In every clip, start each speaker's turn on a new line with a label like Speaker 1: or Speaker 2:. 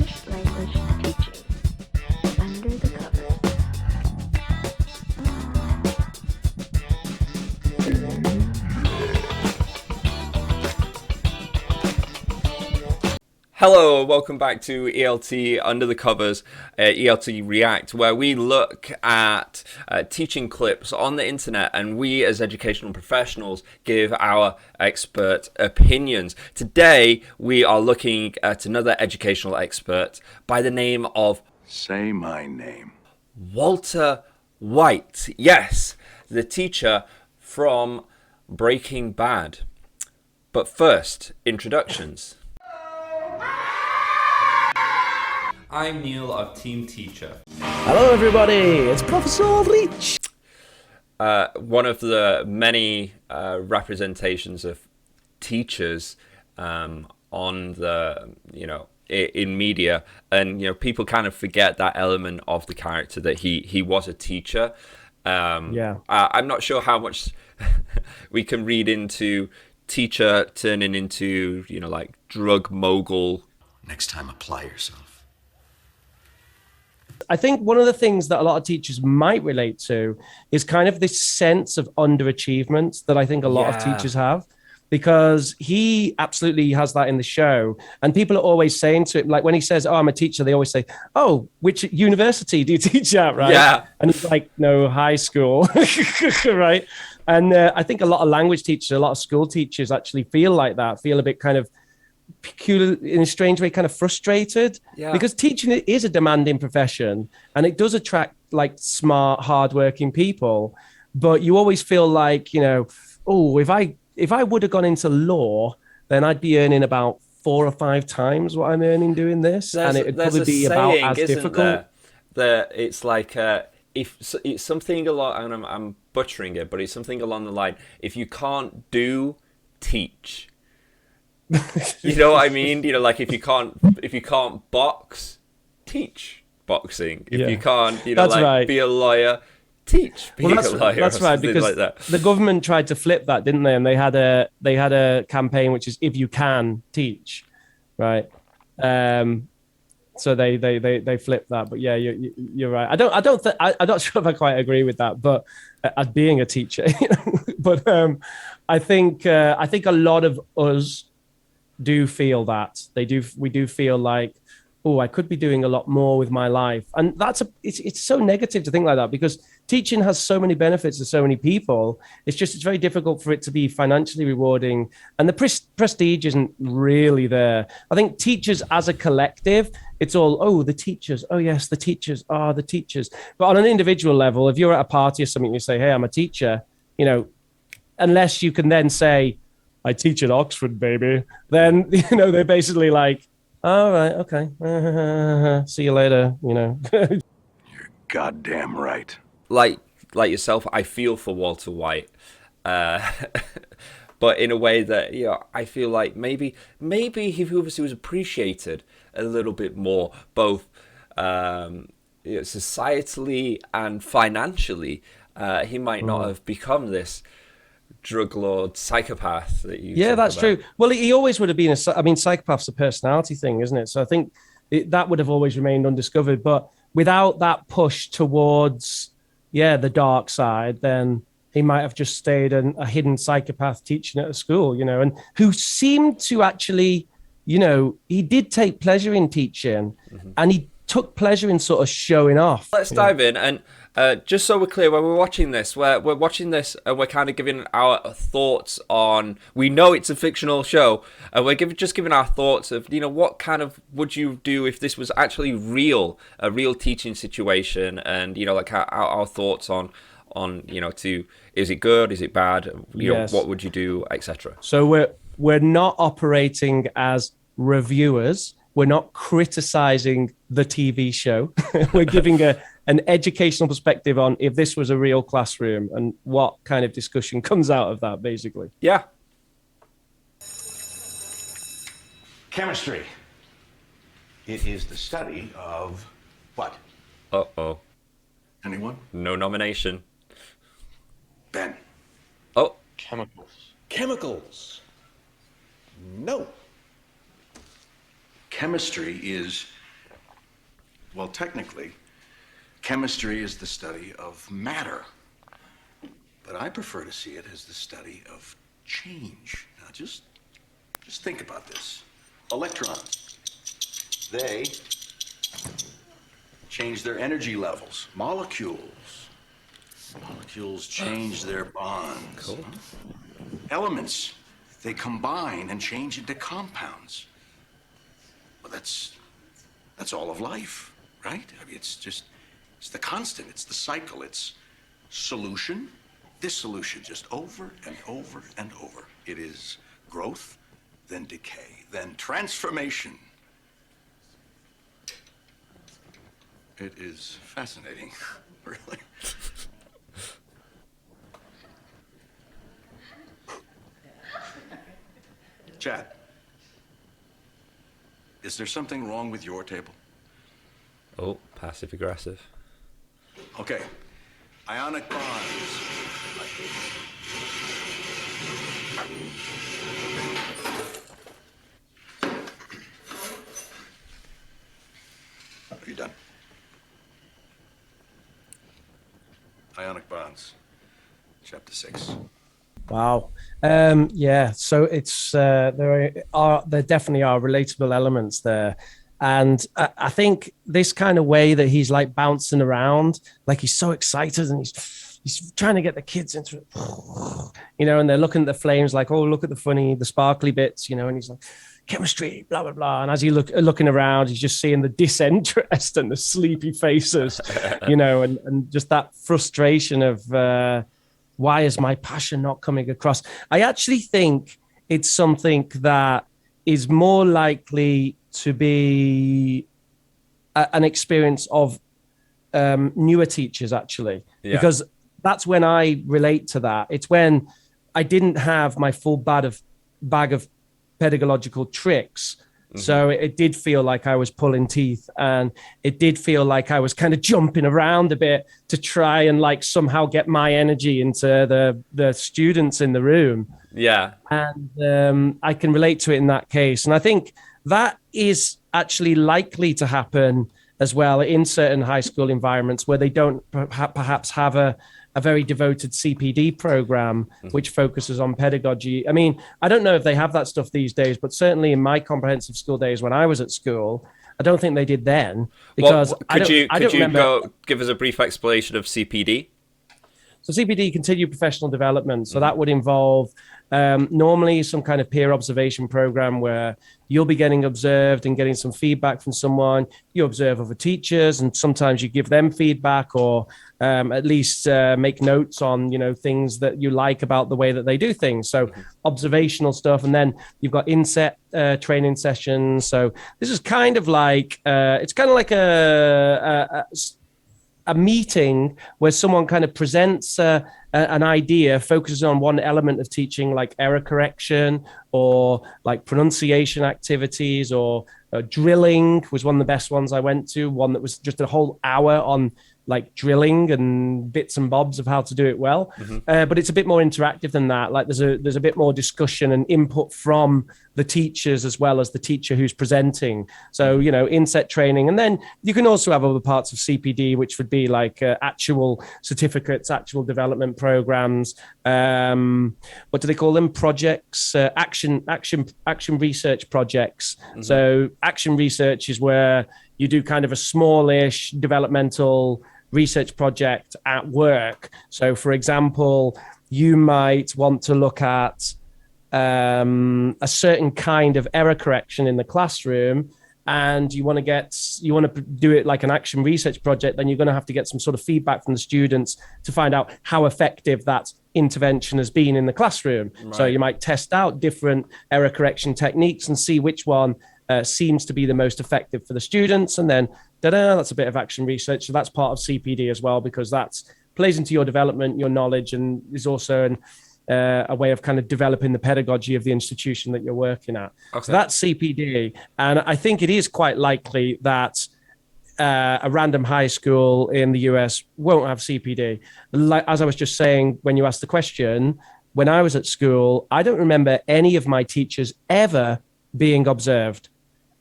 Speaker 1: English language teaching. Under the covers.
Speaker 2: Hello, welcome back to ELT Under the Covers, ELT React, where we look at teaching clips on the internet and we as educational professionals give our expert opinions. Today, we are looking at another educational expert by the name of...
Speaker 3: Say my name.
Speaker 2: Walter White. Yes, the teacher from Breaking Bad. But first, introductions. I'm Neil of Team Teacher.
Speaker 4: Hello everybody, it's Professor Leach.
Speaker 2: One of the many representations of teachers on the, in media, and people kind of forget that element of the character that he was a teacher. I'm not sure how much we can read into teacher turning into, like drug mogul.
Speaker 3: Next time, apply yourself.
Speaker 4: I think one of the things that a lot of teachers might relate to is kind of this sense of underachievement that I think a lot of teachers have, because he absolutely has that in the show. And people are always saying to him, like when he says, "Oh, I'm a teacher," they always say, "Oh, which university do you teach at?" Right?
Speaker 2: Yeah.
Speaker 4: And he's like, "No, high school." Right. And I think a lot of language teachers, a lot of school teachers actually feel like that, feel a bit kind of peculiar, in a strange way, kind of frustrated, because teaching is a demanding profession and it does attract like smart, hardworking people. But you always feel like, oh, if I would have gone into law, then I'd be earning about 4 or 5 times what I'm earning doing this, and it'd probably be about as difficult.
Speaker 2: That it's like if it's something along, and I'm butchering it, but it's something along the line: if you can't teach. You know what I mean? Like if you can't box, teach boxing. If you can't, be a lawyer, teach being a lawyer.
Speaker 4: That's right, because
Speaker 2: like that.
Speaker 4: The government tried to flip that, didn't they? And they had a campaign which is "if you can teach," right? So they flipped that. But yeah, you're right. I'm not sure if I quite agree with that, but as being a teacher, but I think a lot of us do feel that we do feel like, oh, I could be doing a lot more with my life. And it's so negative to think like that, because teaching has so many benefits to so many people. It's very difficult for it to be financially rewarding, and the prestige isn't really there. I think teachers as a collective, it's all, oh, the teachers, oh yes, the teachers are the teachers. But on an individual level, if you're at a party or something, you say, hey, I'm a teacher, unless you can then say, I teach at Oxford, baby, then, they're basically like, all right, okay, see you later,
Speaker 3: You're goddamn right.
Speaker 2: Like yourself, I feel for Walter White, but in a way that I feel like maybe he obviously was appreciated a little bit more, both societally and financially. He might not have become this drug lord psychopath that you
Speaker 4: that's
Speaker 2: about.
Speaker 4: True. Well, he always would have been psychopath's a personality thing, isn't it? So I think that would have always remained undiscovered. But without that push towards the dark side, then he might have just stayed a hidden psychopath teaching at a school, and who seemed to actually, he did take pleasure in teaching, and he took pleasure in sort of showing off.
Speaker 2: Let's dive in, and just so we're clear, when we're watching this, we're watching this and we're kind of giving our thoughts on, we know it's a fictional show, and we're just giving our thoughts of, what kind of would you do if this was actually a real teaching situation, and, like our thoughts on, is it good, is it bad, what would you do, etc.
Speaker 4: So we're not operating as reviewers. We're not criticizing the TV show. We're giving an educational perspective on if this was a real classroom and what kind of discussion comes out of that, basically.
Speaker 2: Yeah.
Speaker 5: Chemistry. It is the study of what?
Speaker 2: Uh-oh.
Speaker 3: Anyone?
Speaker 2: No nomination.
Speaker 3: Ben.
Speaker 2: Oh.
Speaker 5: Chemicals. Chemicals. No.
Speaker 3: Chemistry is Well, technically, chemistry is the study of matter. But I prefer to see it as the study of change. Now, just think about this. Electrons, they change their energy levels. Molecules change their bonds.
Speaker 2: Cool.
Speaker 3: Elements, they combine and change into compounds. Well, that's all of life, right? I mean, it's the constant, it's the cycle, it's solution, dissolution, just over and over and over. It is growth, then decay, then transformation. It is fascinating, really. Chad, is there something wrong with your table?
Speaker 2: Oh, passive aggressive.
Speaker 3: Okay, ionic bonds. Are you done? Ionic bonds, chapter 6.
Speaker 4: Wow. Yeah. So it's there definitely are relatable elements there, and I think this kind of way that he's like bouncing around, like he's so excited and he's trying to get the kids into it, and they're looking at the flames like, oh, look at the sparkly bits, and he's like, chemistry, blah blah blah. And as he looking around, he's just seeing the disinterest and the sleepy faces, and just that frustration of. Why is my passion not coming across? I actually think it's something that is more likely to be an experience of newer teachers, actually, because that's when I relate to that. It's when I didn't have my full bag of pedagogical tricks. Mm-hmm. So it did feel like I was pulling teeth, and it did feel like I was kind of jumping around a bit to try and like somehow get my energy into the students in the room.
Speaker 2: Yeah.
Speaker 4: And I can relate to it in that case. And I think that is actually likely to happen as well in certain high school environments where they don't perhaps have a very devoted CPD program, which focuses on pedagogy. I mean, I don't know if they have that stuff these days, but certainly in my comprehensive school days when I was at school, I don't think they did then. Because
Speaker 2: could you give us a brief explanation of CPD?
Speaker 4: So CPD, continued professional development. So that would involve normally some kind of peer observation program where you'll be getting observed and getting some feedback from someone. You observe other teachers, and sometimes you give them feedback, or at least make notes on things that you like about the way that they do things. So observational stuff, and then you've got inset training sessions. So this is kind of like it's kind of like a meeting where someone kind of presents an idea, focuses on one element of teaching, like error correction or like pronunciation activities, or drilling was one of the best ones I went to, one that was just a whole hour on like drilling and bits and bobs of how to do it well. But it's a bit more interactive than that. Like there's a bit more discussion and input from the teachers as well as the teacher who's presenting. So, inset training. And then you can also have other parts of CPD, which would be like actual certificates, actual development programs. What do they call them? Projects, action research projects. So action research is where you do kind of a smallish developmental research project at work. So, for example, you might want to look at a certain kind of error correction in the classroom, and you want to do it like an action research project. Then you're going to have to get some sort of feedback from the students to find out how effective that intervention has been in the classroom. Right. So you might test out different error correction techniques and see which one seems to be the most effective for the students. And then that's a bit of action research. So that's part of CPD as well, because that plays into your development, your knowledge, and is also a way of kind of developing the pedagogy of the institution that you're working at. Okay. So that's CPD. And I think it is quite likely that a random high school in the US won't have CPD. Like, as I was just saying, when you asked the question, when I was at school, I don't remember any of my teachers ever being observed.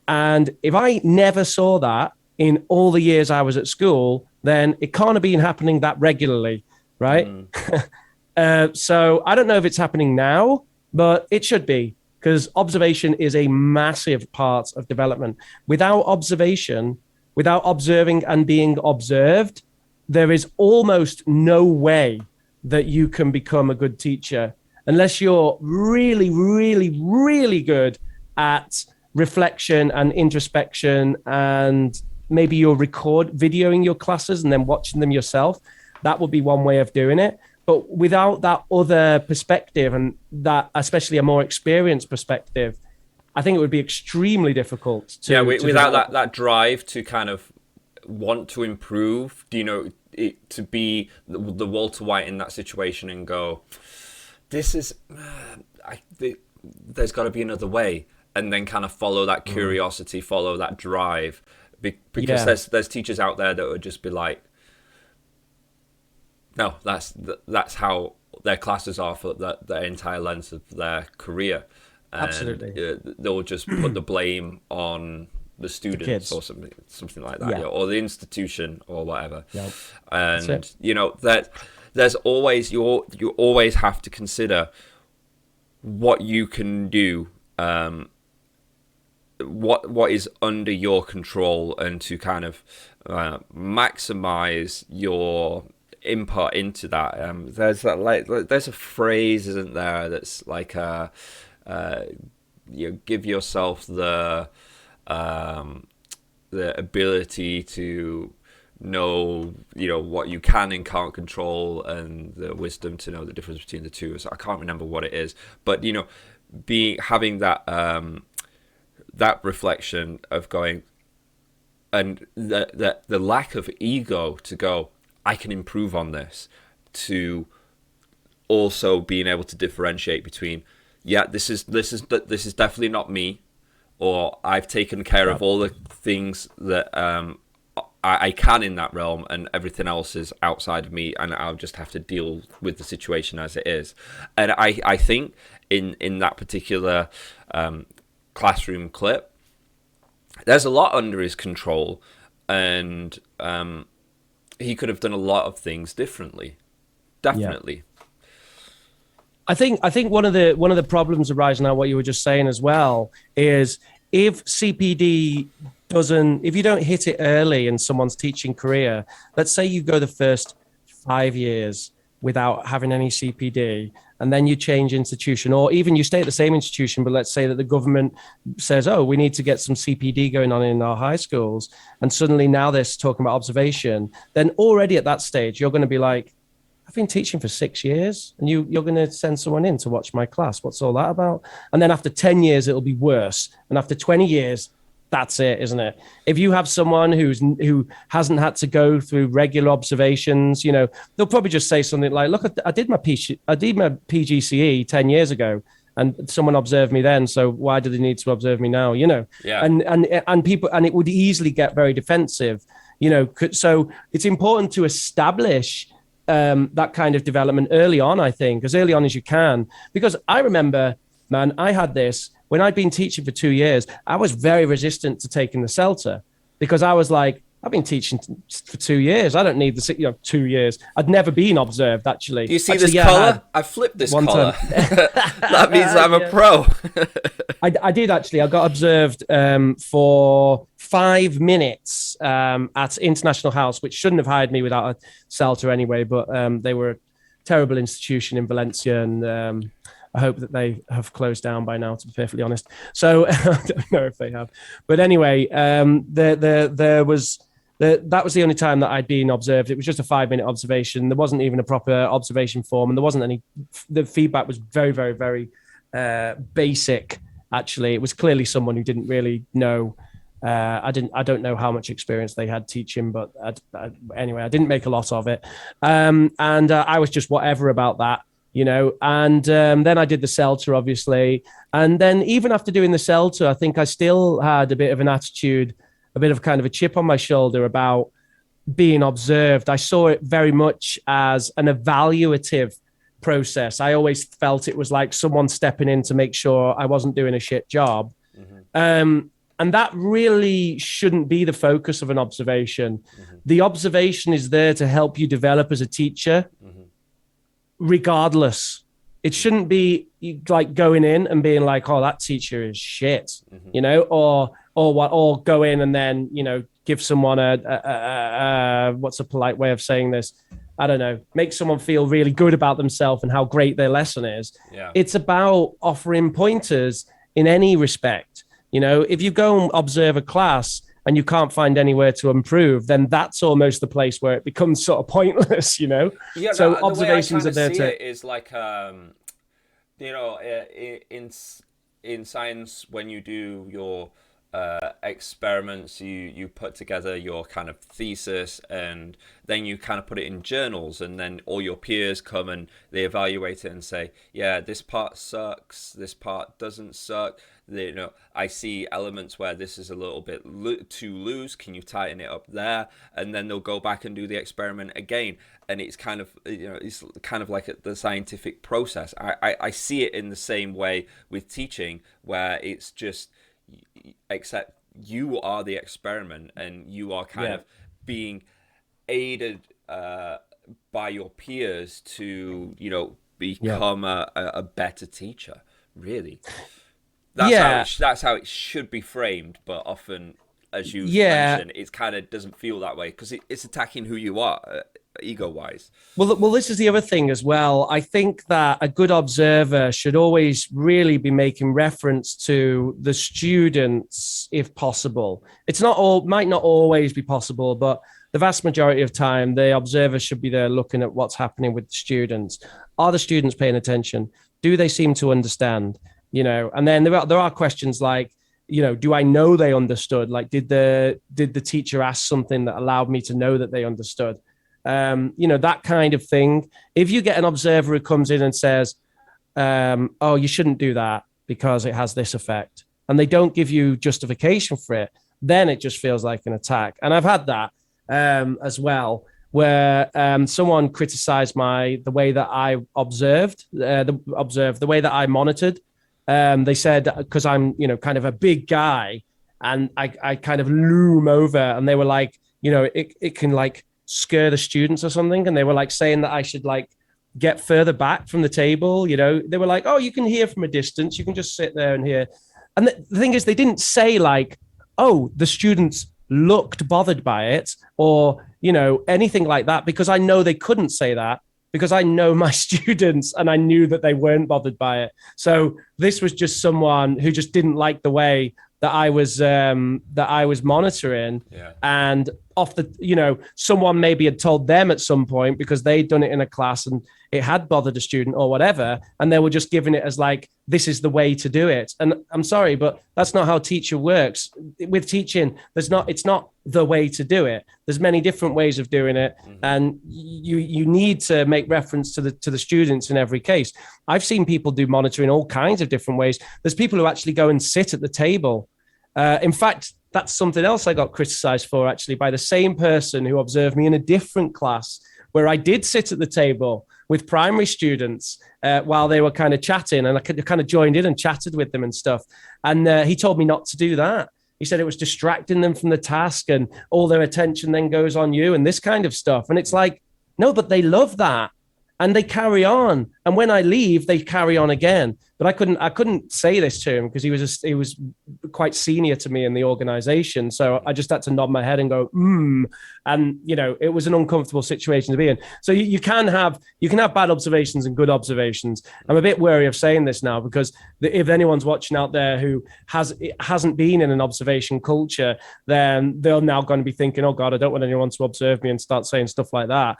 Speaker 4: And if I never saw that, in all the years I was at school, then it can't have been happening that regularly, right? So I don't know if it's happening now, but it should be, because observation is a massive part of development. Without observation, without observing and being observed, there is almost no way that you can become a good teacher unless you're really, really, really good at reflection and introspection, and maybe you're videoing your classes and then watching them yourself. That would be one way of doing it. But without that other perspective, and that especially a more experienced perspective, I think it would be extremely difficult to
Speaker 2: without that drive to kind of want to improve, to be the Walter White in that situation and go, this is, there's got to be another way, and then kind of follow that curiosity, follow that drive, because there's teachers out there that would just be like, no, that's how their classes are for their entire length of their career. And
Speaker 4: absolutely,
Speaker 2: they'll just put the blame on the students or something like that, or the institution or whatever. Yep. And that there's always you always have to consider what you can do, what is under your control, and to kind of maximize your input into that. There's a phrase, isn't there, that's like give yourself the ability to know what you can and can't control, and the wisdom to know the difference between the two. So I can't remember what it is, but having that that reflection of going, and the lack of ego to go, I can improve on this, to also being able to differentiate between, this is definitely not me, or I've taken care of all the things that I can in that realm, and everything else is outside of me, and I'll just have to deal with the situation as it is. And I think in that particular classroom clip, there's a lot under his control, and he could have done a lot of things differently. Definitely.
Speaker 4: Yeah. I think one of the problems arising out of what you were just saying as well is, if CPD if you don't hit it early in someone's teaching career, let's say you go the first 5 years without having any CPD, and then you change institution, or even you stay at the same institution, but let's say that the government says, oh, we need to get some CPD going on in our high schools, and suddenly now they're talking about observation, then already at that stage, you're going to be like, I've been teaching for 6 years, and you're going to send someone in to watch my class. What's all that about? And then after 10 years, it'll be worse. And after 20 years, that's it, isn't it? If you have someone who hasn't had to go through regular observations, they'll probably just say something like, look, I did my PGCE 10 years ago, and someone observed me then, so why do they need to observe me now?
Speaker 2: Yeah.
Speaker 4: And people, and it would easily get very defensive, so it's important to establish that kind of development early on, I think, as early on as you can. Because I remember, man, I had this when I'd been teaching for 2 years. I was very resistant to taking the CELTA, because I was like, I've been teaching for 2 years. I don't need the 2 years. I'd never been observed, actually.
Speaker 2: Do you see this collar? I flipped this collar. That means I'm a pro.
Speaker 4: I did, actually. I got observed for 5 minutes at International House, which shouldn't have hired me without a CELTA anyway, but they were a terrible institution in Valencia, and I hope that they have closed down by now, to be perfectly honest. So I don't know if they have. But anyway, that was the only time that I'd been observed. It was just a 5-minute observation. There wasn't even a proper observation form, and there wasn't any. The feedback was very, very, very basic. Actually, it was clearly someone who didn't really know. I don't know how much experience they had teaching, but anyway, I didn't make a lot of it, and I was just whatever about that. And then I did the CELTA, obviously. And then even after doing the CELTA, I think I still had a bit of an attitude, a bit of kind of a chip on my shoulder about being observed. I saw it very much as an evaluative process. I always felt it was like someone stepping in to make sure I wasn't doing a shit job. Mm-hmm. And that really shouldn't be the focus of an observation. The observation is there to help you develop as a teacher, regardless. It shouldn't be like going in and being like, "Oh, that teacher is shit," you know, or go in and then, you know, give someone a what's a polite way of saying this? I don't know, make someone feel really good about themselves and how great their lesson is.
Speaker 2: Yeah.
Speaker 4: It's about offering pointers in any respect. You know, if you go and observe a class and you can't find anywhere to improve, then that's almost the place where it becomes sort of pointless, you know?
Speaker 2: Yeah,
Speaker 4: So
Speaker 2: the
Speaker 4: observations
Speaker 2: way I
Speaker 4: are there
Speaker 2: see
Speaker 4: to...
Speaker 2: it is like, you know, in science, when you do your experiments, you put together your kind of thesis, and then you kind of put it in journals, and then all your peers come and they evaluate it and say, yeah, this part sucks, this part doesn't suck. You know, I see elements where this is a little bit too loose, can you tighten it up there? And then they'll go back and do the experiment again, and it's kind of, you know, it's kind of like the scientific process. I see it in the same way with teaching, where it's just, except you are the experiment and you are kind of being aided by your peers to, you know, become a better teacher, really. That's how it should be framed, but often, as you mentioned, it kind of doesn't feel that way because it's attacking who you are, ego-wise.
Speaker 4: Well, this is the other thing as well. I think that a good observer should always really be making reference to the students, if possible. It's not all, might not always be possible, but the vast majority of time, the observer should be there looking at what's happening with the students. Are the students paying attention? Do they seem to understand? You know, and then there are questions like, you know, do I know they understood? Like, did the teacher ask something that allowed me to know that they understood? You know, that kind of thing. If you get an observer who comes in and says, oh, you shouldn't do that because it has this effect, and they don't give you justification for it, then it just feels like an attack. And I've had that as well, where someone criticized the way that I observed, the way that I monitored. They said, because I'm, you know, kind of a big guy and I kind of loom over, and they were like, you know, it can like scare the students or something. And they were like saying that I should like get further back from the table. You know, they were like, oh, you can hear from a distance. You can just sit there and hear. And the thing is, they didn't say like, oh, the students looked bothered by it or, you know, anything like that, because I know they couldn't say that, because I know my students and I knew that they weren't bothered by it. So this was just someone who just didn't like the way that I was monitoring.
Speaker 2: Yeah.
Speaker 4: And off the, you know, someone maybe had told them at some point because they'd done it in a class and it had bothered a student or whatever, and they were just giving it as like, this is the way to do it. And I'm sorry, but that's not how teacher works. With teaching, it's not the way to do it. There's many different ways of doing it, and you need to make reference to the students in every case. I've seen people do monitoring all kinds of different ways. There's people who actually go and sit at the table. In fact, that's something else I got criticized for, actually, by the same person who observed me in a different class where I did sit at the table with primary students while they were kind of chatting, and I kind of joined in and chatted with them and stuff. And he told me not to do that. He said it was distracting them from the task and all their attention then goes on you and this kind of stuff. And it's like, no, but they love that. And they carry on. And when I leave, they carry on again. But I couldn't say this to him because he was quite senior to me in the organization. So I just had to nod my head and go, And, you know, it was an uncomfortable situation to be in. So you can have bad observations and good observations. I'm a bit wary of saying this now because if anyone's watching out there who hasn't been in an observation culture, then they're now going to be thinking, oh God, I don't want anyone to observe me and start saying stuff like that.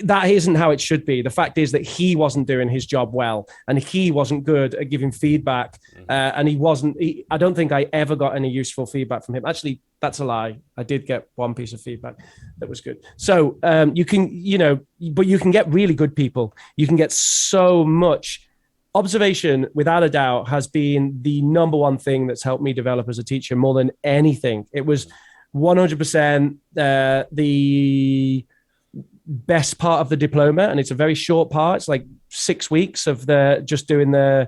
Speaker 4: That isn't how it should be. The fact is that he wasn't doing his job well, and he wasn't good at giving feedback. And I don't think I ever got any useful feedback from him. Actually, that's a lie. I did get one piece of feedback that was good. So you can, you know, but you can get really good people. You can get so much. Observation, without a doubt, has been the number one thing that's helped me develop as a teacher more than anything. It was 100% the best part of the diploma, and it's a very short part. It's like 6 weeks of just doing the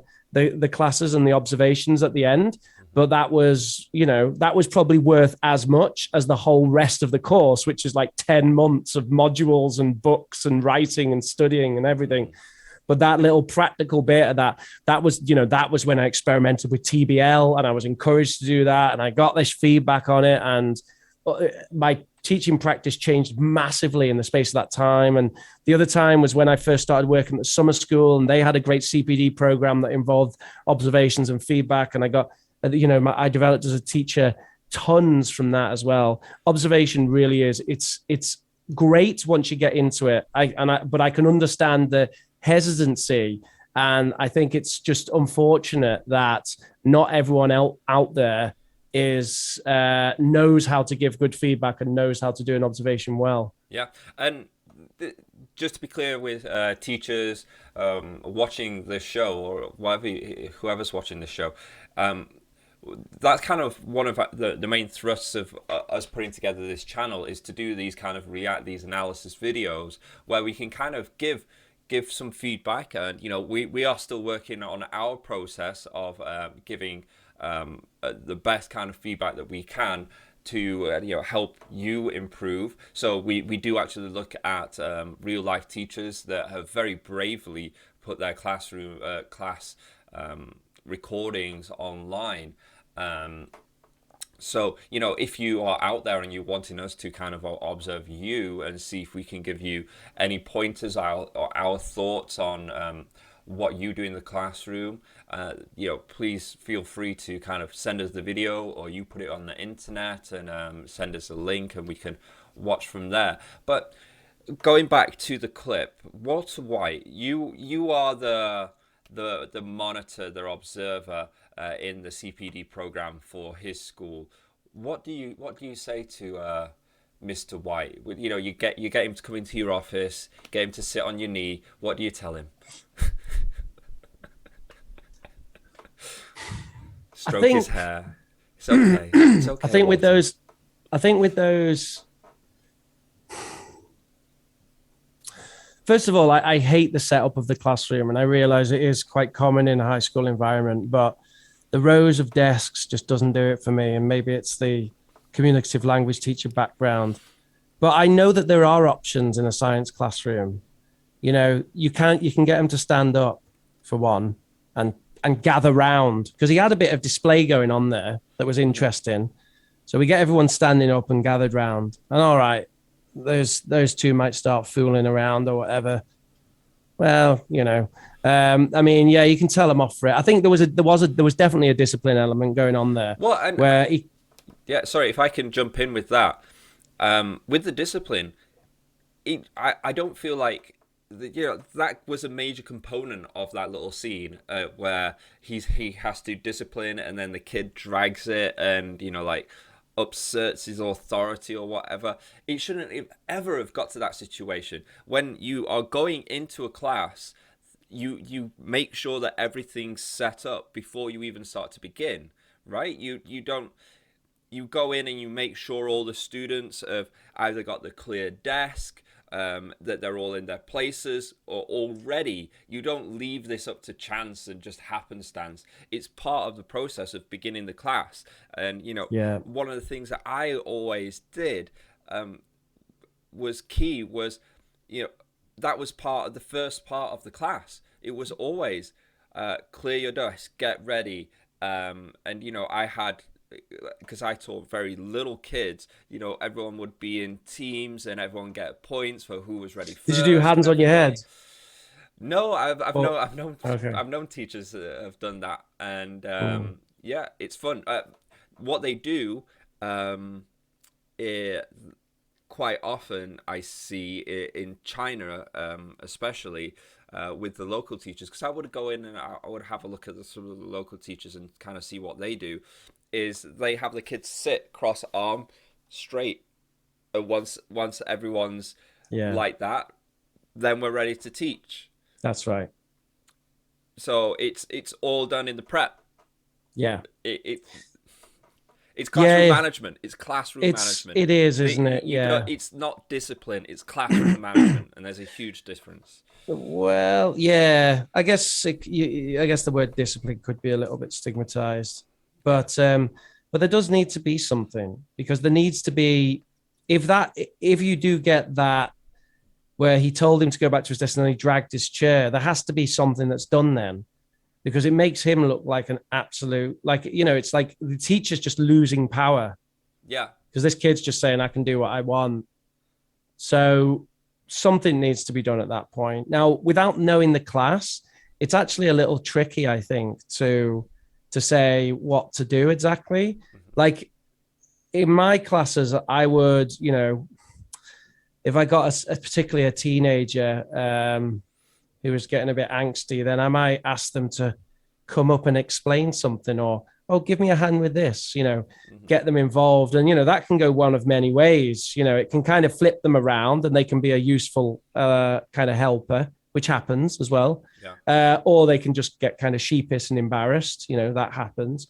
Speaker 4: classes and the observations at the end. but that was, that was probably worth as much as the whole rest of the course, which is like 10 months of modules and books and writing and studying and everything. But that little practical bit of that was, that was when I experimented with TBL, and I was encouraged to do that. And I got this feedback on it, and my teaching practice changed massively in the space of that time. And the other time was when I first started working at the summer school, and they had a great CPD program that involved observations and feedback. And I got, I developed as a teacher tons from that as well. Observation really is, it's great once you get into it. But I can understand the hesitancy, and I think it's just unfortunate that not everyone out there is knows how to give good feedback and knows how to do an observation well.
Speaker 2: Yeah, and just to be clear with teachers watching this show, or whoever's watching this show, that's kind of one of the main thrusts of us putting together this channel, is to do these kind of these analysis videos where we can kind of give some feedback. And we are still working on our process of giving the best kind of feedback that we can to help you improve. So we do actually look at real life teachers that have very bravely put their class recordings online. So, if you are out there and you're wanting us to kind of observe you and see if we can give you any pointers, our thoughts on what you do in the classroom, please feel free to kind of send us the video, or you put it on the internet and send us a link, and we can watch from there. But going back to the clip, Walter White, you are the monitor, the observer in the CPD program for his school. What do you say to Mr. White? You get him to come into your office, get him to sit on your knee. What do you tell him? Stroke his hair. It's okay. It's okay.
Speaker 4: I think with those. First of all, I hate the setup of the classroom, and I realize it is quite common in a high school environment, but the rows of desks just doesn't do it for me. And maybe it's the communicative language teacher background, but I know that there are options in a science classroom. You can get them to stand up for one and gather round, because he had a bit of display going on there that was interesting. So we get everyone standing up and gathered round, and all right, those two might start fooling around or whatever. Well, I mean, yeah, you can tell them off for it. I think there was definitely a discipline element going on there.
Speaker 2: Well, yeah, sorry if I can jump in with that. With the discipline, I don't feel like that was a major component of that little scene where he has to discipline, and then the kid drags it and upserts his authority or whatever. It shouldn't ever have got to that situation. When you are going into a class, you make sure that everything's set up before you even start to begin, right? You go in and you make sure all the students have either got the clear desk, that they're all in their places, or already. You don't leave this up to chance and just happenstance. It's part of the process of beginning the class. And one of the things that I always did was that was part of the first part of the class. It was always clear your desk, get ready, and I had, because I taught very little kids, everyone would be in teams and everyone get points for who was ready first.
Speaker 4: Did you do hands on your head?
Speaker 2: No, I've known teachers that have done that, and yeah, it's fun. What they do, quite often I see in China, especially with the local teachers, because I would go in and I would have a look at some of the local teachers and kind of see what they do. Is they have the kids sit cross-arm straight, and once everyone's like that, then we're ready to teach.
Speaker 4: That's right.
Speaker 2: So it's all done in the prep.
Speaker 4: Yeah.
Speaker 2: It's classroom management. It's classroom management.
Speaker 4: It is, isn't it? Yeah.
Speaker 2: It's not discipline. It's classroom management, and there's a huge difference.
Speaker 4: Well, yeah. I guess the word discipline could be a little bit stigmatized. but there does need to be something, because there needs to be, if you do get that where he told him to go back to his desk and then he dragged his chair, there has to be something that's done then, because it makes him look like an absolute, like, it's like the teacher's just losing power.
Speaker 2: Yeah.
Speaker 4: Because this kid's just saying, I can do what I want. So something needs to be done at that point. Now, without knowing the class, it's actually a little tricky, I think, to say what to do exactly. Like in my classes, I would, if I got particularly a teenager who was getting a bit angsty, then I might ask them to come up and explain something, or, oh, give me a hand with this, get them involved. And, that can go one of many ways. It can kind of flip them around and they can be a useful kind of helper, which happens as well. Yeah. Or they can just get kind of sheepish and embarrassed. That happens.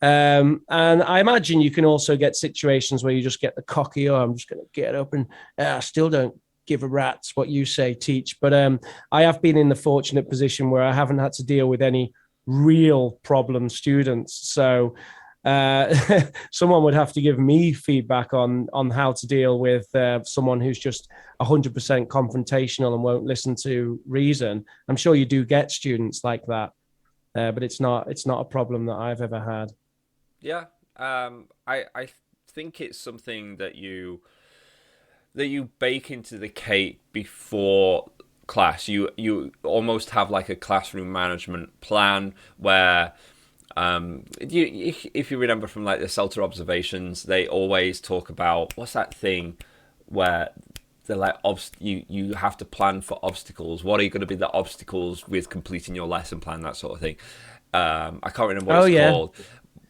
Speaker 4: And I imagine you can also get situations where you just get the cocky, oh, I'm just going to get up and I still don't give a rat's what you say, teach. But I have been in the fortunate position where I haven't had to deal with any real problem students. So someone would have to give me feedback on how to deal with someone who's just 100% confrontational and won't listen to reason. I'm sure you do get students like that, but it's not a problem that I've ever had.
Speaker 2: Yeah, I think it's something that you bake into the cake before class. You almost have like a classroom management plan where if you remember from like the CELTA observations, they always talk about, what's that thing where they're like, you have to plan for obstacles. What are you going to be the obstacles with completing your lesson plan, that sort of thing. I can't remember what it's called.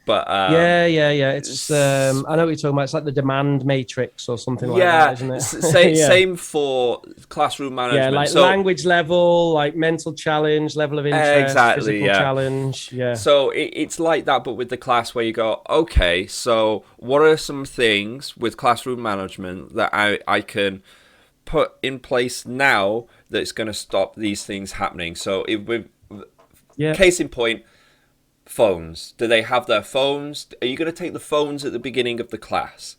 Speaker 2: But
Speaker 4: yeah. It's I know what you're talking about. It's like the demand matrix or something like that, isn't it?
Speaker 2: Same for classroom management.
Speaker 4: Yeah, like language level, like mental challenge, level of interest, physical challenge. Yeah.
Speaker 2: So it's like that, but with the class, where you go, okay, so what are some things with classroom management that I can put in place now that's going to stop these things happening? So case in point, phones. Do they have their phones? Are you going to take the phones at the beginning of the class?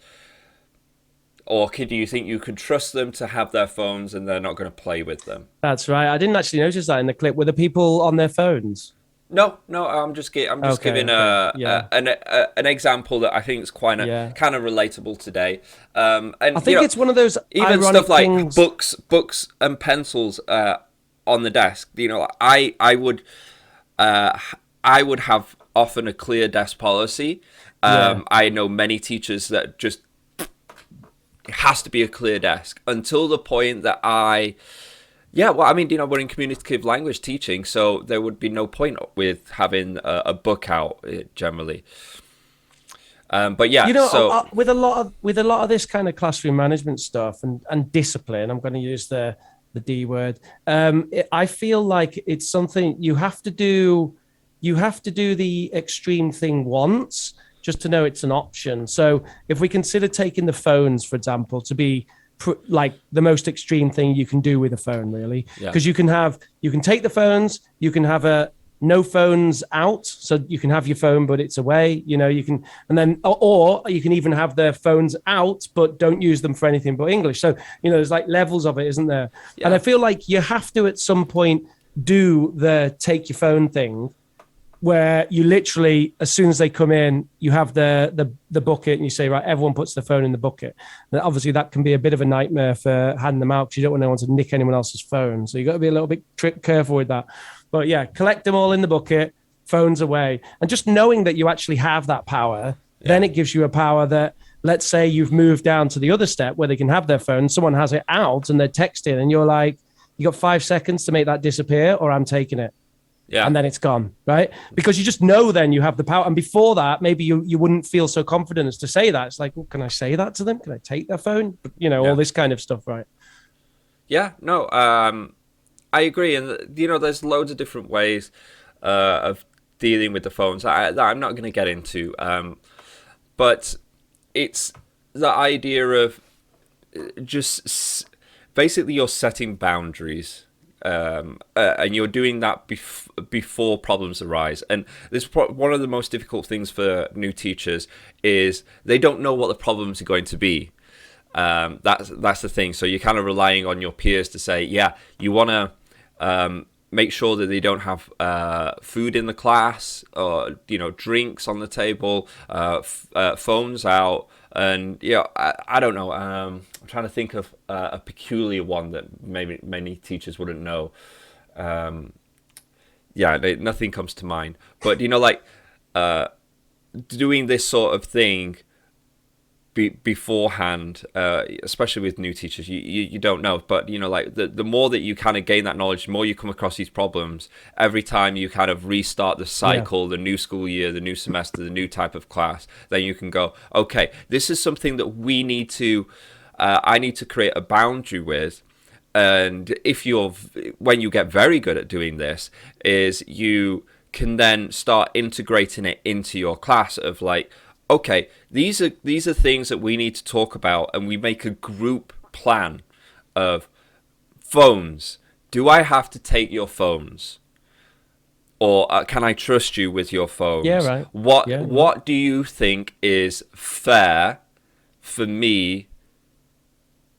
Speaker 2: Or do you think you can trust them to have their phones and they're not going to play with them?
Speaker 4: That's right. I didn't actually notice that in the clip. Were the people on their phones?
Speaker 2: No. I'm just giving an example that I think is quite kind of relatable today. And
Speaker 4: I think it's one of those
Speaker 2: even stuff like books and pencils on the desk. I would have often a clear desk policy. I know many teachers that just, it has to be a clear desk until the point that we're in communicative language teaching, so there would be no point with having a book out generally. But yeah,
Speaker 4: with a lot of this kind of classroom management stuff and discipline, I'm going to use the D word. I feel like it's something you have to do. You have to do the extreme thing once just to know it's an option. So if we consider taking the phones, for example, to be like the most extreme thing you can do with a phone, really, because you can take the phones, you can have no phones out, so you can have your phone but it's away, you can, and then or you can even have the phones out but don't use them for anything but English. So there's like levels of it, isn't there? And I feel like you have to at some point do the take your phone thing, where you literally, as soon as they come in, you have the bucket and you say, right, everyone puts their phone in the bucket. And obviously that can be a bit of a nightmare for handing them out because you don't want anyone to nick anyone else's phone. So you got to be a little bit careful with that. But yeah, collect them all in the bucket, phones away. And just knowing that you actually have that power, then it gives you a power that, let's say you've moved down to the other step where they can have their phone, someone has it out and they're texting and you're like, you got 5 seconds to make that disappear or I'm taking it. Yeah. And then it's gone, right? Because you just know then you have the power. And before that, maybe you wouldn't feel so confident as to say that. It's like, well, can I say that to them? Can I take their phone? All this kind of stuff, right?
Speaker 2: Yeah, no, I agree. And, there's loads of different ways of dealing with the phones that I'm not going to get into. But it's the idea of just basically you're setting boundaries. and you're doing that before problems arise. And this one of the most difficult things for new teachers is they don't know what the problems are going to be. That's the thing. So you're kind of relying on your peers to say, yeah, you want to make sure that they don't have food in the class, or drinks on the table, phones out, and I don't know. I'm trying to think of a peculiar one that maybe many teachers wouldn't know. Nothing comes to mind. But doing this sort of thing beforehand, especially with new teachers, you don't know. But the more that you kind of gain that knowledge, the more you come across these problems every time you kind of restart the cycle, the new school year, the new semester, the new type of class. Then you can go, okay, this is something that we need to I need to create a boundary with. And when you get very good at doing this, is you can then start integrating it into your class of like, okay, these are things that we need to talk about, and we make a group plan of phones. Do I have to take your phones, or can I trust you with your phones?
Speaker 4: Yeah, right.
Speaker 2: What do you think is fair for me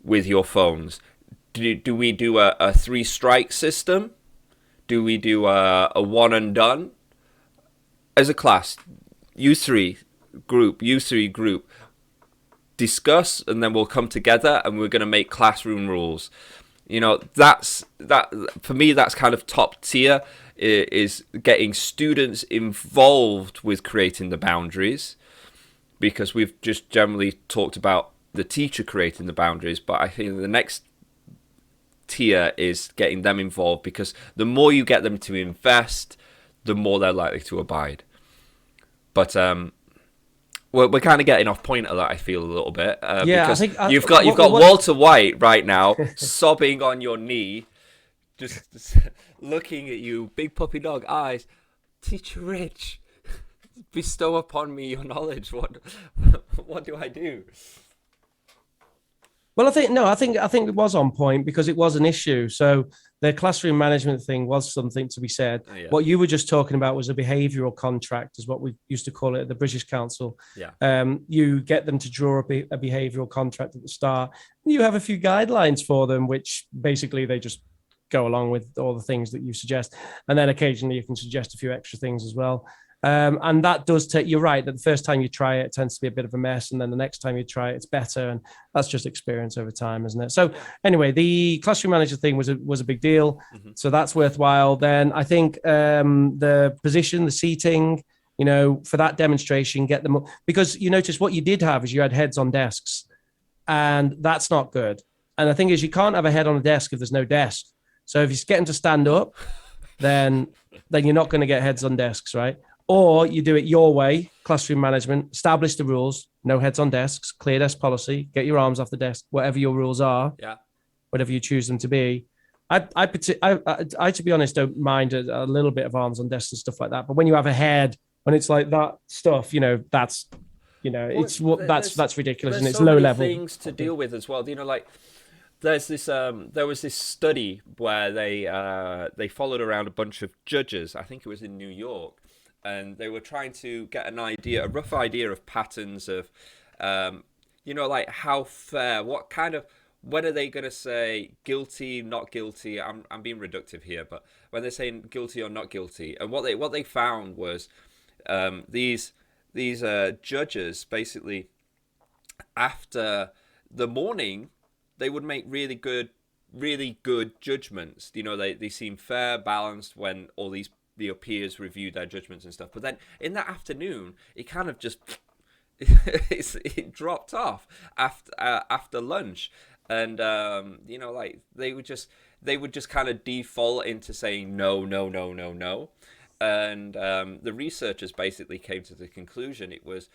Speaker 2: with your phones? Do we do a 3-strike system? Do we do a one and done? As a class, you three group, discuss, and then we'll come together and we're going to make classroom rules. That for me, that's kind of top tier, is getting students involved with creating the boundaries, because we've just generally talked about the teacher creating the boundaries, but I think the next tier is getting them involved, because the more you get them to invest, the more they're likely to abide. But we're kind of getting off point of that, I feel, a little bit. Because you've got Walter White right now sobbing on your knee, just looking at you, big puppy dog eyes. Teacher Rich, bestow upon me your knowledge. What do I do?
Speaker 4: Well, I think it was on point, because it was an issue. So the classroom management thing was something to be said. Oh, yeah. What you were just talking about was a behavioural contract, is what we used to call it at the British Council. Yeah. You get them to draw a behavioural contract at the start. You have a few guidelines for them, which basically they just go along with all the things that you suggest. And then occasionally you can suggest a few extra things as well. And that does take, you're right, that the first time you try it tends to be a bit of a mess, and then the next time you try it, it's better, and that's just experience over time, isn't it? So anyway, the classroom manager thing was a big deal, so that's worthwhile. Then I think the position, the seating, for that demonstration, get them, because you notice what you did have is you had heads on desks, and that's not good. And the thing is, you can't have a head on a desk if there's no desk. So if you get them to stand up, then you're not going to get heads on desks, right? Or you do it your way, classroom management, establish the rules, no heads on desks, clear desk policy, get your arms off the desk, whatever your rules are, whatever you choose them to be. I to be honest, don't mind a little bit of arms on desks and stuff like that. But when you have a head, when it's like that stuff, that's ridiculous, and it's low level.
Speaker 2: Things to deal with as well. There's this. There was this study where they followed around a bunch of judges. I think it was in New York. And they were trying to get a rough idea of patterns of, how fair, when are they going to say guilty, not guilty? I'm being reductive here, but when they're saying guilty or not guilty, and what they found was these judges basically, after the morning, they would make really good judgments. They seem fair, balanced when all these the peers review their judgments and stuff. But then in that afternoon, it kind of just it dropped off after lunch, and they would just kind of default into saying no, and the researchers basically came to the conclusion it was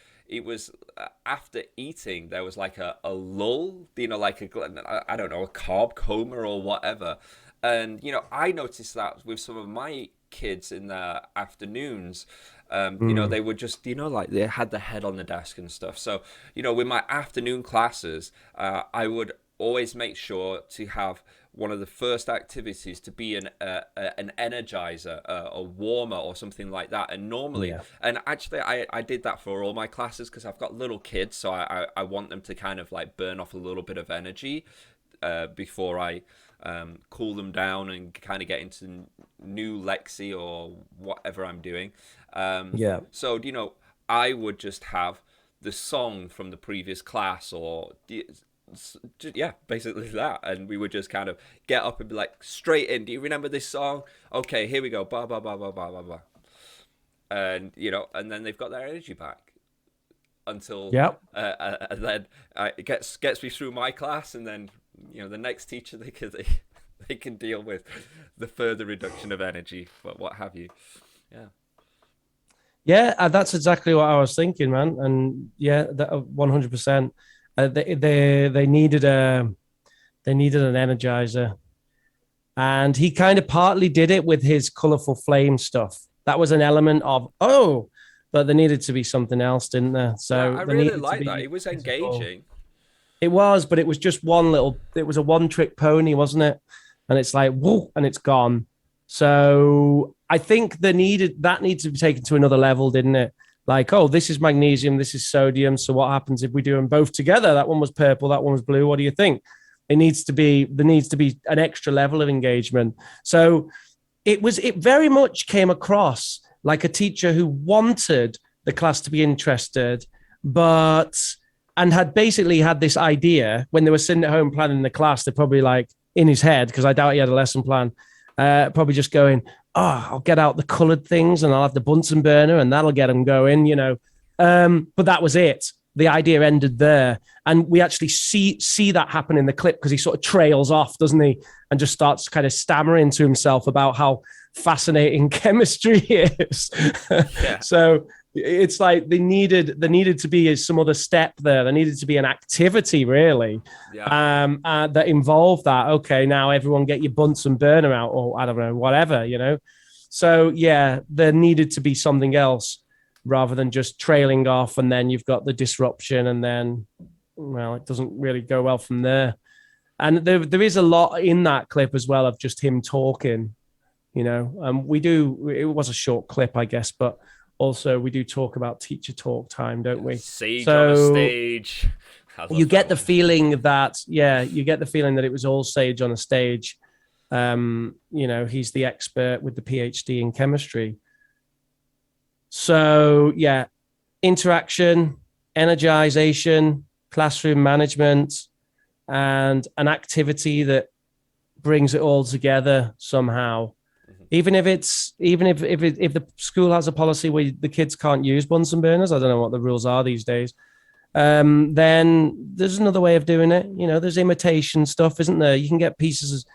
Speaker 2: after eating there was like a lull, like I don't know, a carb coma or whatever. And I noticed that with some of my kids in the afternoons, they would just like they had their head on the desk and stuff. So with my afternoon classes, I would always make sure to have one of the first activities to be an energizer, a warmer, or something like that. And normally, and actually, I did that for all my classes because I've got little kids, so I want them to kind of like burn off a little bit of energy before I cool them down and kind of get into new lexi or whatever I'm doing. So, I would just have the song from the previous class, or basically that, and we would just kind of get up and be like, straight in. Do you remember this song? Okay, here we go. Blah blah blah blah blah blah blah. And and then they've got their energy back until and then it gets me through my class, and then the next teacher they can deal with the further reduction of energy, but what have you.
Speaker 4: Yeah, that's exactly what I was thinking, man. And yeah, that 100%. They needed an energizer, and he kind of partly did it with his colorful flame stuff. That was an element of but there needed to be something else, didn't there? So
Speaker 2: I really like that. It was engaging.
Speaker 4: It was, but it was just it was a one-trick pony, wasn't it? And it's like, whoa, and it's gone. So I think that needs to be taken to another level, didn't it? Like, this is magnesium, this is sodium. So what happens if we do them both together? That one was purple, that one was blue. What do you think? There needs to be an extra level of engagement. So it very much came across like a teacher who wanted the class to be interested, and had basically had this idea when they were sitting at home planning the class. They're probably like in his head, because I doubt he had a lesson plan, probably just going, I'll get out the colored things and I'll have the Bunsen burner and that'll get them going, But that was it. The idea ended there. And we actually see that happen in the clip, because he sort of trails off, doesn't he? And just starts kind of stammering to himself about how fascinating chemistry is. So it's like there needed to be some other step there. There needed to be an activity, really, that involved that. Okay, now everyone get your Bunsen burner out, or I don't know, whatever, So yeah, there needed to be something else rather than just trailing off, and then you've got the disruption, and then, well, it doesn't really go well from there. And there is a lot in that clip as well of just him talking, it was a short clip, I guess, but also we do talk about teacher talk time, don't we?
Speaker 2: Sage on a stage.
Speaker 4: You get the feeling that it was all Sage on a stage. He's the expert with the PhD in chemistry. So yeah, interaction, energization, classroom management, and an activity that brings it all together somehow. Even if the school has a policy where the kids can't use Bunsen burners, I don't know what the rules are these days, then there's another way of doing it. There's imitation stuff, isn't there? You can get pieces.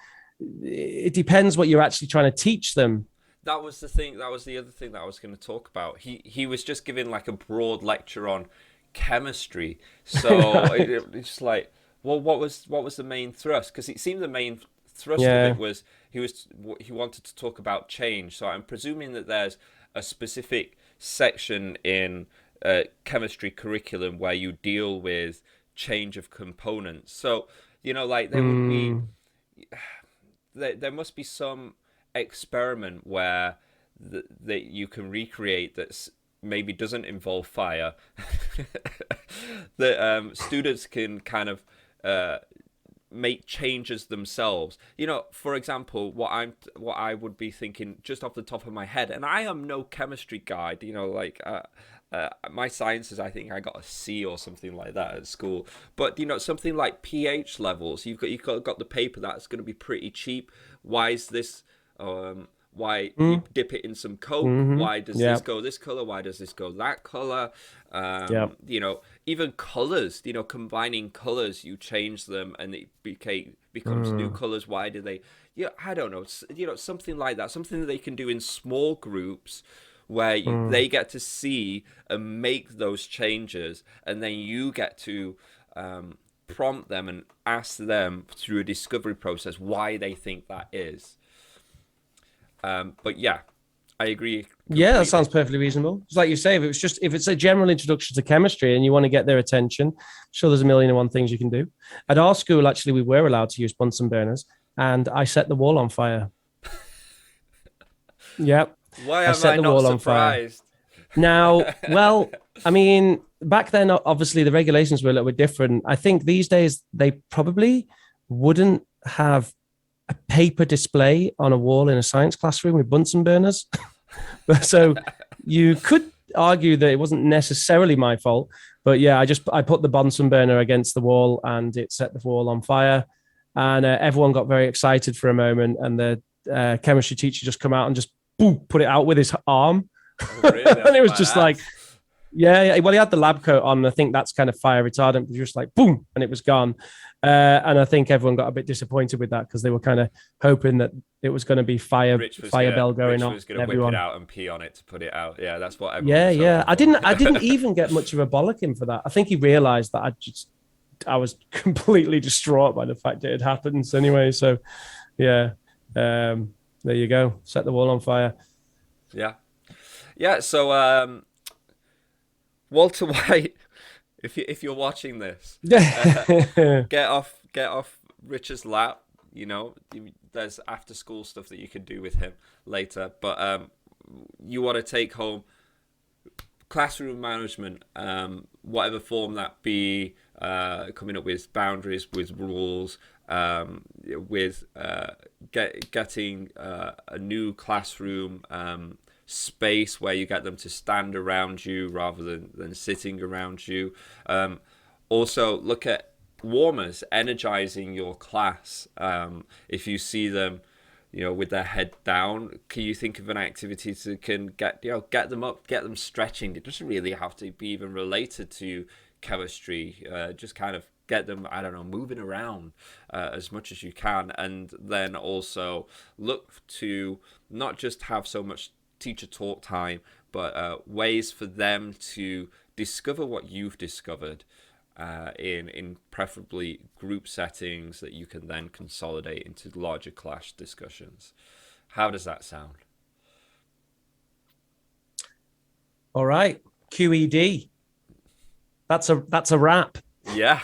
Speaker 4: It depends what you're actually trying to teach them.
Speaker 2: That was the thing. That was the other thing that I was going to talk about. He was just giving like a broad lecture on chemistry. So it's like, well, what was the main thrust? Because it seemed the main thrust of it was he wanted to talk about change. So I'm presuming that there's a specific section in chemistry curriculum where you deal with change of components. So like there would be there must be some experiment where that you can recreate that maybe doesn't involve fire that students can kind of make changes themselves. For example, what I would be thinking just off the top of my head, and I am no chemistry guy, my sciences, I think I got a C or something like that at school, but something like pH levels, you've got the paper that's going to be pretty cheap. Why is this why you dip it in some Coke? Why does this go this color? Why does this go that color? Even colors, combining colors, you change them and it becomes new colors. Why do they? I don't know. Something like that. Something that they can do in small groups where they get to see and make those changes, and then you get to prompt them and ask them through a discovery process why they think that is. But yeah, I agree.
Speaker 4: Yeah, that
Speaker 2: completely.
Speaker 4: sounds perfectly reasonable. It's like you say, if it's a general introduction to chemistry and you want to get their attention, sure, there's a million and one things you can do. At our school, actually, we were allowed to use Bunsen burners, and I set the wall on fire. Yep,
Speaker 2: Why
Speaker 4: I
Speaker 2: am
Speaker 4: set
Speaker 2: I
Speaker 4: the
Speaker 2: not
Speaker 4: wall on fire.
Speaker 2: surprised?
Speaker 4: Now, well, I mean, back then, obviously, the regulations were a little bit different. I think these days they probably wouldn't have a paper display on a wall in a science classroom with Bunsen burners. So you could argue that it wasn't necessarily my fault, but yeah, I put the Bunsen burner against the wall and it set the wall on fire, and everyone got very excited for a moment, and the chemistry teacher just come out and just boom, put it out with his arm.
Speaker 2: Oh, really?
Speaker 4: And it was
Speaker 2: That's
Speaker 4: just
Speaker 2: badass.
Speaker 4: like, yeah. Well, he had the lab coat on. And I think that's kind of fire retardant, but just like boom, and it was gone. And I think everyone got a bit disappointed with that because they were kind of hoping that it was going to be fire bell going
Speaker 2: Rich
Speaker 4: on.
Speaker 2: was gonna whip it out and pee on it to put it out. Yeah, that's what everyone
Speaker 4: Yeah,
Speaker 2: was
Speaker 4: yeah.
Speaker 2: hoping
Speaker 4: I
Speaker 2: for.
Speaker 4: didn't even get much of a bollocking for that. I think he realized that I was completely distraught by the fact that it happened anyway. So, yeah, there you go. Set the wall on fire.
Speaker 2: Yeah. Yeah, so Walter White, if you're watching this, get off Richard's lap. You know, there's after school stuff that you can do with him later. But you want to take home classroom management, whatever form that be, coming up with boundaries, with rules, with getting a new classroom space where you get them to stand around you rather than sitting around you. Also, look at warmers, energizing your class. If you see them, with their head down, can you think of an activity that can get them up, get them stretching? It doesn't really have to be even related to chemistry. Just kind of get them, I don't know, moving around as much as you can. And then also look to not just have so much teacher talk time, but ways for them to discover what you've discovered in preferably group settings that you can then consolidate into larger class discussions. How does that sound?
Speaker 4: All right, QED. That's a wrap.
Speaker 2: Yeah.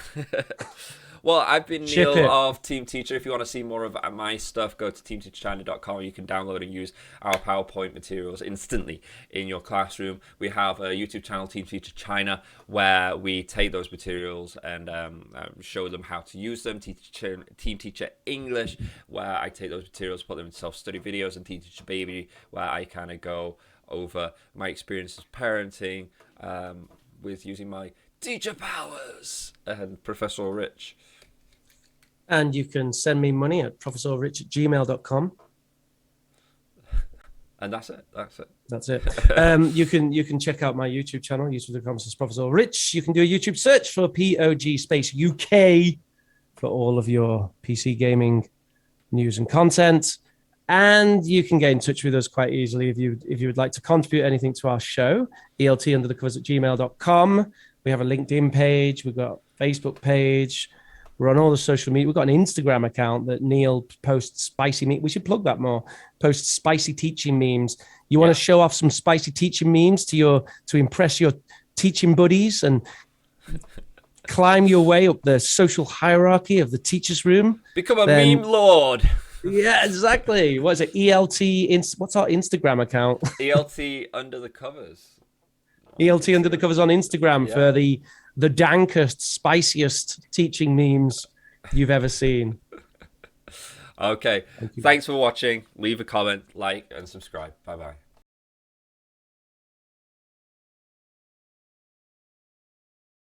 Speaker 2: Well, I've been
Speaker 4: Ship
Speaker 2: Neil
Speaker 4: it.
Speaker 2: of Team Teacher. If you want to see more of my stuff, go to teamteacherchina.com. You can download and use our PowerPoint materials instantly in your classroom. We have a YouTube channel, Team Teacher China, where we take those materials and show them how to use them. Team Teacher English, where I take those materials, put them in self-study videos, and Team Teacher Baby, where I kind of go over my experiences parenting with using my teacher powers, and Professor Rich.
Speaker 4: And you can send me money at professorrich@gmail.com.
Speaker 2: And that's it.
Speaker 4: That's it. You can check out my YouTube channel, youtube.com/Professor Rich. You can do a YouTube search for POG space UK for all of your PC gaming news and content. And you can get in touch with us quite easily if you would like to contribute anything to our show. eltunderthecovers@gmail.com. We have a LinkedIn page. We've got a Facebook page. We're on all the social media. We've got an Instagram account that Neil posts spicy memes. We should plug that more. Posts spicy teaching memes. You want to show off some spicy teaching memes to impress your teaching buddies and climb your way up the social hierarchy of the teacher's room.
Speaker 2: Become a meme lord.
Speaker 4: Yeah, exactly. What is it? What's our Instagram account?
Speaker 2: ELT Under the Covers.
Speaker 4: ELT Under the Covers on Instagram for the dankest, spiciest teaching memes you've ever seen.
Speaker 2: Okay. Thanks for watching. Leave a comment, like, and subscribe. Bye-bye.